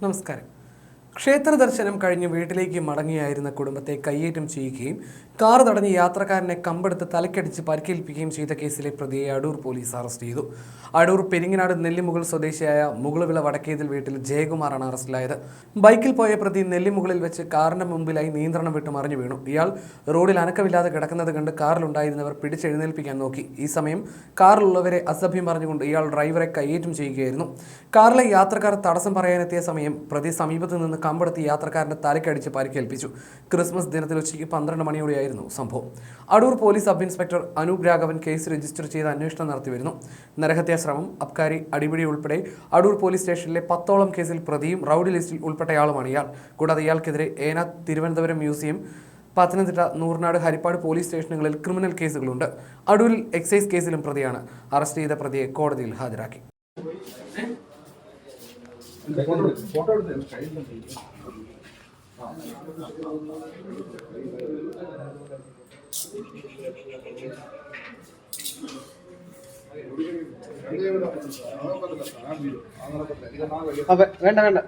നമസ്കാരം. ക്ഷേത്ര ദർശനം കഴിഞ്ഞ് വീട്ടിലേക്ക് മടങ്ങിയായിരുന്ന കുടുംബത്തെ കയ്യേറ്റം ചെയ്യുകയും കാർ തടഞ്ഞ് യാത്രക്കാരനെ കമ്പെടുത്ത് തലക്കടിച്ച് പരിക്കേൽപ്പിക്കുകയും ചെയ്ത കേസിലെ പ്രതിയെ അടൂർ പോലീസ് അറസ്റ്റ് ചെയ്തു. അടൂർ പെരിങ്ങനാട് നെല്ലിമുകൾ സ്വദേശിയായ മുകളുവിള വടക്കേതിൽ വീട്ടിൽ ജയകുമാറാണ് അറസ്റ്റിലായത്. ബൈക്കിൽ പോയ പ്രതി നെല്ലിമുകളിൽ വെച്ച് കാറിന്റെ മുമ്പിലായി നിയന്ത്രണം വിട്ട് മറിഞ്ഞു വീണു. ഇയാൾ റോഡിൽ അനക്കമില്ലാതെ കിടക്കുന്നത് കണ്ട് കാറിലുണ്ടായിരുന്നവർ പിടിച്ചെഴുന്നേൽപ്പിക്കാൻ നോക്കി. ഈ സമയം കാറിലുള്ളവരെ അസഭ്യം പറഞ്ഞുകൊണ്ട് ഇയാൾ ഡ്രൈവറെ കയ്യേറ്റം ചെയ്യുകയായിരുന്നു. കാറിലെ യാത്രക്കാർ തടസ്സം പറയാനെത്തിയ സമയം പ്രതി സമീപത്ത് നിന്ന് കമ്പെടുത്ത് യാത്രക്കാരന്റെ തലക്കടിച്ച് പരിക്കേൽപ്പിച്ചു. ക്രിസ്മസ് ദിനത്തിൽ ഉച്ചയ്ക്ക് 12 മണിയോടെയായിരുന്നു സംഭവം. Adoor police sub inspector Anoop Raghavan case register ചെയ്ത് അന്വേഷണം നടത്തിവരുന്നു. നരഹത്യാശ്രമം, അബ്കാരി, അടിപിടി ഉൾപ്പെടെ അടൂർ പോലീസ് സ്റ്റേഷനിലെ 10ഓളം കേസിൽ പ്രതിയും റൌഡി ലിസ്റ്റിൽ ഉൾപ്പെട്ടയാളുമാണ് ഇയാൾ. കൂടാതെ ഇയാൾക്കെതിരെ ഏനാത്ത്, തിരുവനന്തപുരം മ്യൂസിയം, പത്തനംതിട്ട, നൂർനാട്, ഹരിപ്പാട് പോലീസ് സ്റ്റേഷനുകളിൽ ക്രിമിനൽ കേസുകളുണ്ട്. അടൂരിൽ എക്സൈസ് കേസിലും പ്രതിയാണ്. അറസ്റ്റ് ചെയ്ത പ്രതിയെ കോടതിയിൽ ഹാജരാക്കി. വേണ്ട വേണ്ട